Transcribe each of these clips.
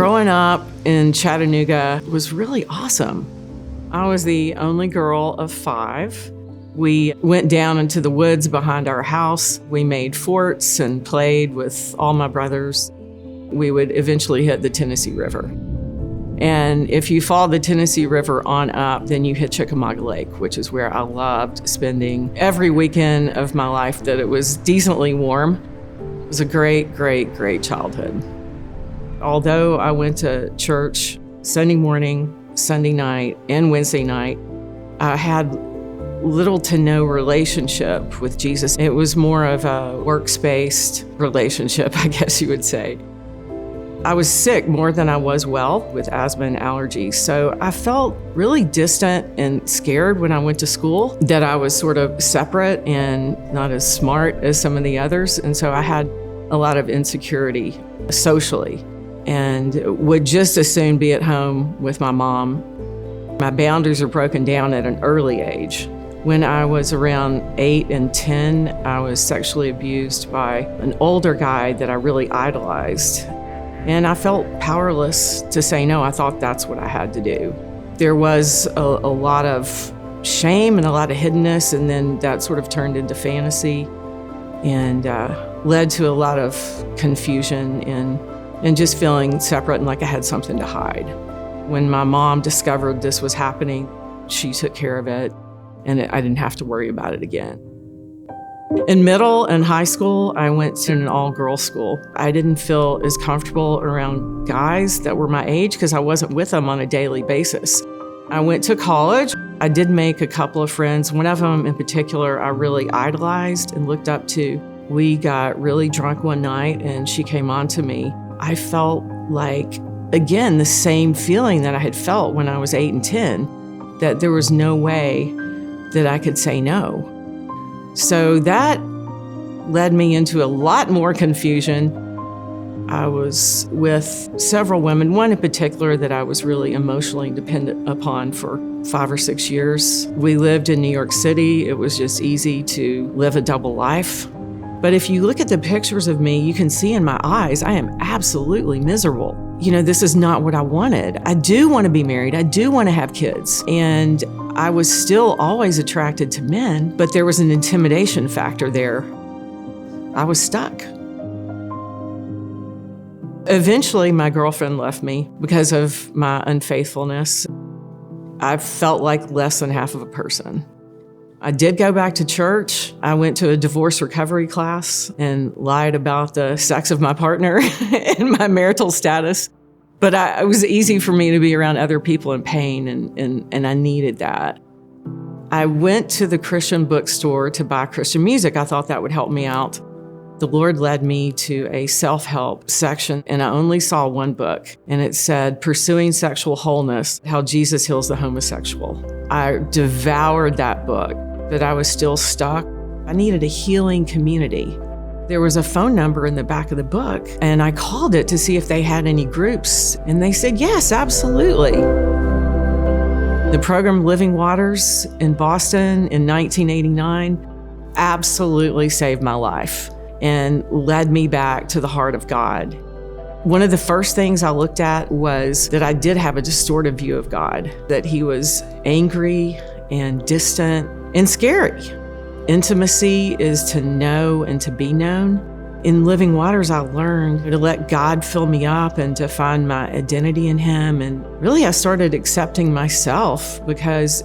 Growing up in Chattanooga was really awesome. I was the only girl of 5. We went down into the woods behind our house. We made forts and played with all my brothers. We would eventually hit the Tennessee River. And if you follow the Tennessee River on up, then you hit Chickamauga Lake, which is where I loved spending every weekend of my life that it was decently warm. It was a great, great, great childhood. Although I went to church Sunday morning, Sunday night, and Wednesday night, I had little to no relationship with Jesus. It was more of a works-based relationship, I guess you would say. I was sick more than I was well with asthma and allergies, so I felt really distant and scared when I went to school, that I was sort of separate and not as smart as some of the others, and so I had a lot of insecurity socially and would just as soon be at home with my mom. My boundaries are broken down at an early age. When I was around 8 and 10, I was sexually abused by an older guy that I really idolized. And I felt powerless to say no. I thought that's what I had to do. There was a lot of shame and a lot of hiddenness, and then that sort of turned into fantasy and led to a lot of confusion and just feeling separate and like I had something to hide. When my mom discovered this was happening, she took care of it, and I didn't have to worry about it again. In middle and high school, I went to an all-girls school. I didn't feel as comfortable around guys that were my age because I wasn't with them on a daily basis. I went to college. I did make a couple of friends. One of them in particular, I really idolized and looked up to. We got really drunk one night and she came on to me. I felt like, again, the same feeling that I had felt when I was 8 and 10, that there was no way that I could say no. So that led me into a lot more confusion. I was with several women, one in particular that I was really emotionally dependent upon for 5 or 6 years. We lived in New York City. It was just easy to live a double life. But if you look at the pictures of me, you can see in my eyes, I am absolutely miserable. You know, this is not what I wanted. I do want to be married. I do want to have kids. And I was still always attracted to men, but there was an intimidation factor there. I was stuck. Eventually, my girlfriend left me because of my unfaithfulness. I felt like less than half of a person. I did go back to church. I went to a divorce recovery class and lied about the sex of my partner and my marital status. But it was easy for me to be around other people in pain, and I needed that. I went to the Christian bookstore to buy Christian music. I thought that would help me out. The Lord led me to a self-help section, and I only saw one book, and it said, Pursuing Sexual Wholeness, How Jesus Heals the Homosexual. I devoured that book, but I was still stuck. I needed a healing community. There was a phone number in the back of the book, and I called it to see if they had any groups, and they said, yes, absolutely. The program Living Waters in Boston in 1989 absolutely saved my life and led me back to the heart of God. One of the first things I looked at was that I did have a distorted view of God, that he was angry and distant and scary. Intimacy is to know and to be known. In Living Waters, I learned to let God fill me up and to find my identity in him. And really, I started accepting myself because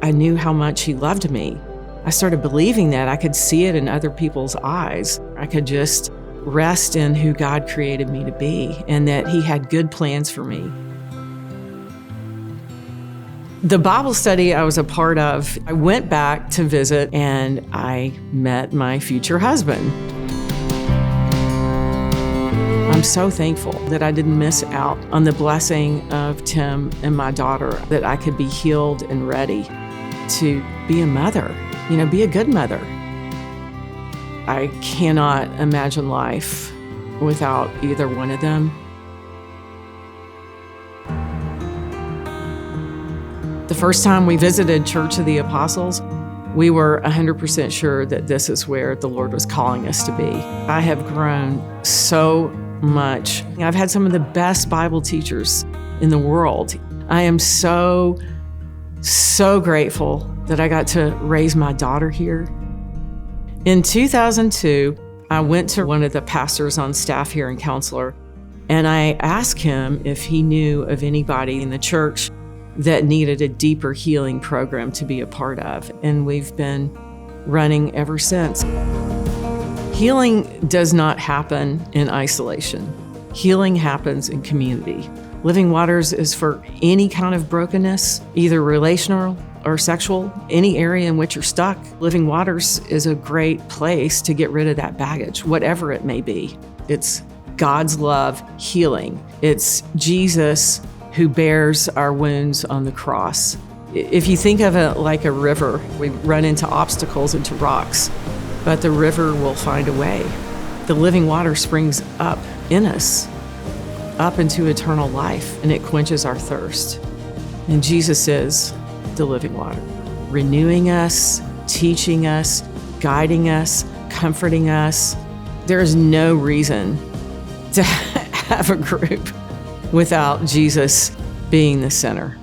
I knew how much he loved me. I started believing that. I could see it in other people's eyes. I could just rest in who God created me to be and that he had good plans for me. The Bible study I was a part of, I went back to visit and I met my future husband. I'm so thankful that I didn't miss out on the blessing of Tim and my daughter, that I could be healed and ready to be a mother, be a good mother. I cannot imagine life without either one of them. The first time we visited Church of the Apostles, we were 100% sure that this is where the Lord was calling us to be. I have grown so much. I've had some of the best Bible teachers in the world. I am so grateful that I got to raise my daughter here. In 2002, I went to one of the pastors on staff here and counselor, and I asked him if he knew of anybody in the church that needed a deeper healing program to be a part of. And we've been running ever since. Healing does not happen in isolation. Healing happens in community. Living Waters is for any kind of brokenness, either relational or sexual, any area in which you're stuck. Living Waters is a great place to get rid of that baggage, whatever it may be. It's God's love healing. It's Jesus who bears our wounds on the cross. If you think of it like a river, we run into obstacles, into rocks, but the river will find a way. The living water springs up in us, up into eternal life, and it quenches our thirst. And Jesus is the living water, renewing us, teaching us, guiding us, comforting us. There is no reason to have a group without Jesus being the center.